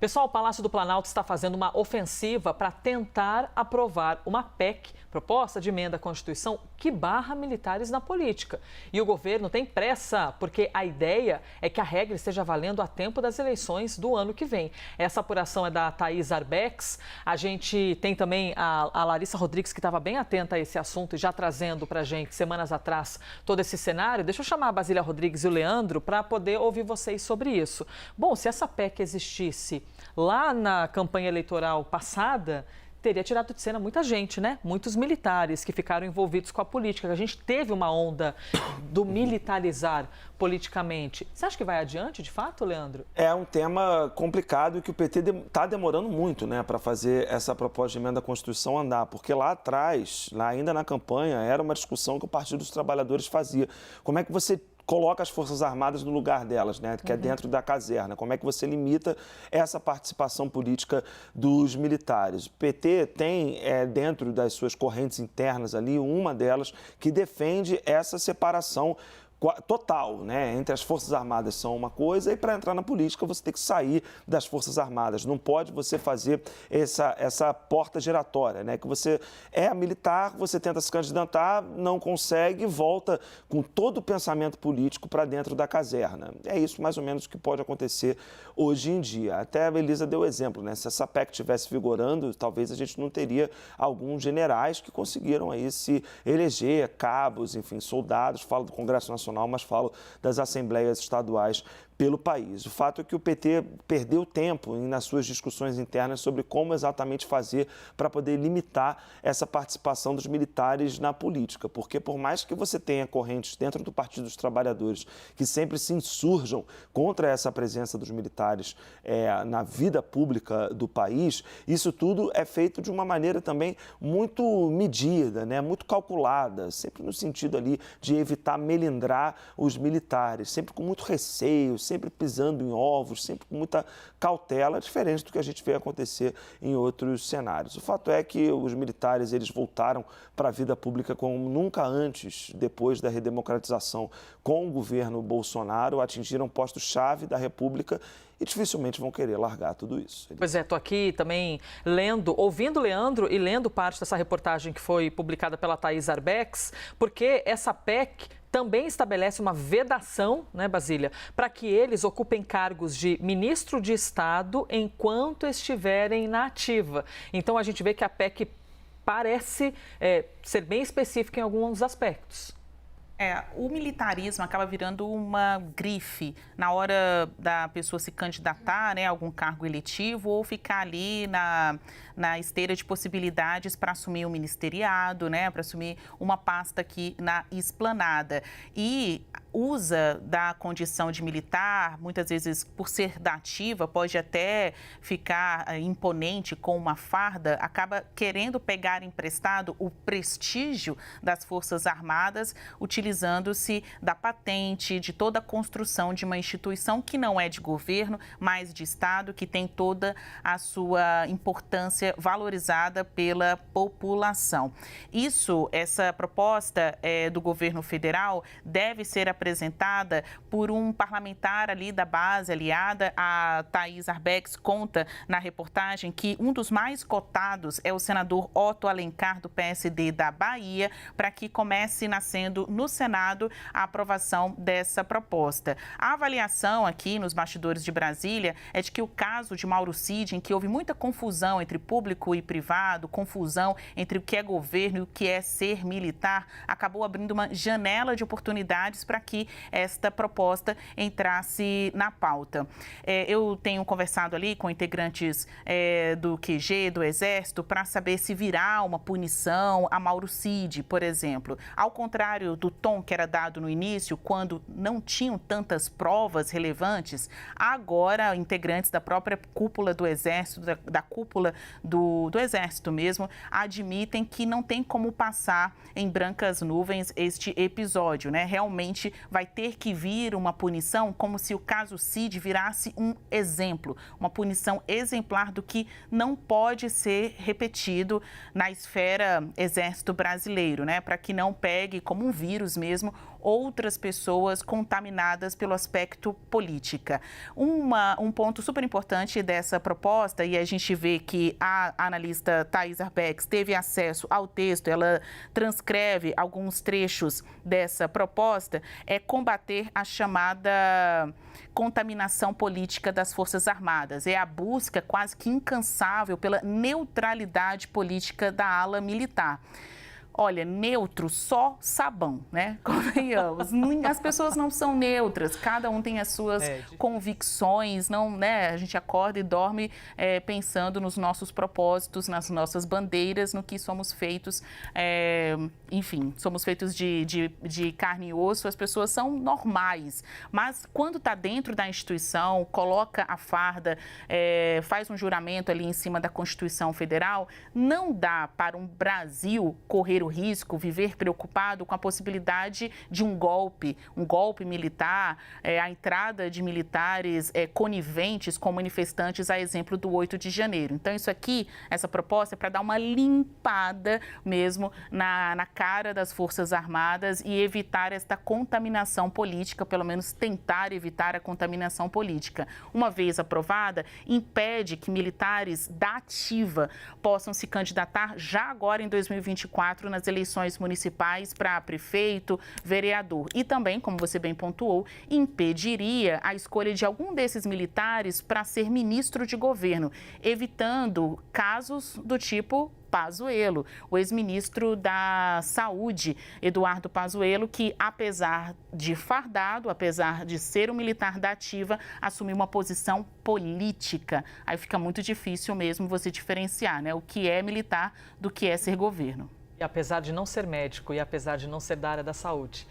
Pessoal, o Palácio do Planalto está fazendo uma ofensiva para tentar aprovar uma PEC, proposta de emenda à Constituição, que barra militares na política. E o governo tem pressa, porque a ideia é que a regra esteja valendo a tempo das eleições do ano que vem. Essa apuração é da Thaís Arbex. A gente tem também a Larissa Rodrigues, que estava bem atenta a esse assunto e já trazendo para a gente, semanas atrás, todo esse cenário. Deixa eu chamar a Basília Rodrigues e o Leandro para poder ouvir vocês sobre isso. Bom, se essa PEC existisse lá na campanha eleitoral passada, teria tirado de cena muita gente, né? Muitos militares que ficaram envolvidos com a política. A gente teve uma onda do militarizar politicamente. Você acha que vai adiante, de fato, Leandro? É um tema complicado que o PT está demorando muito, né, para fazer essa proposta de emenda à Constituição andar, porque lá atrás, lá ainda na campanha, era uma discussão que o Partido dos Trabalhadores fazia. Como é que você coloca as Forças Armadas no lugar delas, né? Que é dentro da caserna. Como é que você limita essa participação política dos militares? O PT tem, dentro das suas correntes internas ali, uma delas que defende essa separação total, né? Entre as Forças Armadas são uma coisa e para entrar na política você tem que sair das Forças Armadas. Não pode você fazer essa porta giratória, né? Que você é militar, você tenta se candidatar, não consegue, volta com todo o pensamento político para dentro da caserna. É isso mais ou menos que pode acontecer hoje em dia. Até a Elisa deu exemplo, né? Se essa PEC estivesse vigorando, talvez a gente não teria alguns generais que conseguiram aí se eleger, cabos, enfim, soldados. Falo do Congresso Nacional, mas falo das assembleias estaduais pelo país. O fato é que o PT perdeu tempo nas suas discussões internas sobre como exatamente fazer para poder limitar essa participação dos militares na política, porque por mais que você tenha correntes dentro do Partido dos Trabalhadores que sempre se insurjam contra essa presença dos militares na vida pública do país, isso tudo é feito de uma maneira também muito medida, né? Muito calculada, sempre no sentido ali de evitar melindrar os militares, sempre com muito receio, sempre pisando em ovos, sempre com muita cautela, diferente do que a gente vê acontecer em outros cenários. O fato é que os militares eles voltaram para a vida pública como nunca antes, depois da redemocratização com o governo Bolsonaro, atingiram postos-chave da República e dificilmente vão querer largar tudo isso. Pois é, estou aqui também ouvindo o Leandro e lendo parte dessa reportagem que foi publicada pela Thaís Arbex, porque essa PEC também estabelece uma vedação, né, Basília, para que eles ocupem cargos de ministro de Estado enquanto estiverem na ativa. Então, a gente vê que a PEC parece ser bem específica em alguns aspectos. O militarismo acaba virando uma grife na hora da pessoa se candidatar, né, a algum cargo eletivo ou ficar ali na esteira de possibilidades para assumir o ministeriado, né, para assumir uma pasta aqui na esplanada. E usa da condição de militar, muitas vezes por ser da ativa, pode até ficar imponente com uma farda, acaba querendo pegar emprestado o prestígio das Forças Armadas, utilizando-se da patente, de toda a construção de uma instituição que não é de governo, mas de Estado, que tem toda a sua importância valorizada pela população. Essa proposta do governo federal deve ser apresentada por um parlamentar ali da base aliada. A Thaís Arbex conta na reportagem que um dos mais cotados é o senador Otto Alencar, do PSD da Bahia, para que comece nascendo no Senado a aprovação dessa proposta. A avaliação aqui nos bastidores de Brasília é de que o caso de Mauro Cid, em que houve muita confusão entre público e privado, confusão entre o que é governo e o que é ser militar, acabou abrindo uma janela de oportunidades para que esta proposta entrasse na pauta. Eu tenho conversado ali com integrantes do QG, do Exército, para saber se virá uma punição a Mauro Cid, por exemplo. Ao contrário do tom que era dado no início, quando não tinham tantas provas relevantes, agora integrantes da própria cúpula do Exército, da cúpula do Exército mesmo, admitem que não tem como passar em brancas nuvens este episódio, né? Realmente vai ter que vir uma punição como se o caso Cid virasse um exemplo, uma punição exemplar do que não pode ser repetido na esfera Exército brasileiro, né? Para que não pegue como um vírus mesmo outras pessoas contaminadas pelo aspecto política. Um ponto super importante dessa proposta, e a gente vê que a analista Thais Arbex teve acesso ao texto, ela transcreve alguns trechos dessa proposta, é combater a chamada contaminação política das Forças Armadas. É a busca quase que incansável pela neutralidade política da ala militar. Olha, neutro, só sabão, né? Convenhamos. As pessoas não são neutras, cada um tem as suas convicções, não, né? A gente acorda e dorme pensando nos nossos propósitos, nas nossas bandeiras, no que somos feitos, enfim, somos feitos de carne e osso, as pessoas são normais. Mas quando está dentro da instituição, coloca a farda, faz um juramento ali em cima da Constituição Federal, não dá para um Brasil correr o risco, viver preocupado com a possibilidade de um golpe militar, a entrada de militares coniventes com manifestantes, a exemplo do 8 de janeiro. Então, isso aqui, essa proposta é para dar uma limpada mesmo na cara das Forças Armadas e evitar esta contaminação política, pelo menos tentar evitar a contaminação política. Uma vez aprovada, impede que militares da ativa possam se candidatar já agora em 2024 nas eleições municipais para prefeito, vereador. E também, como você bem pontuou, impediria a escolha de algum desses militares para ser ministro de governo, evitando casos do tipo Pazuello, o ex-ministro da Saúde, Eduardo Pazuello, que apesar de fardado, apesar de ser um militar da ativa, assumiu uma posição política. Aí fica muito difícil mesmo você diferenciar, né, o que é militar do que é ser governo. E apesar de não ser médico e apesar de não ser da área da saúde.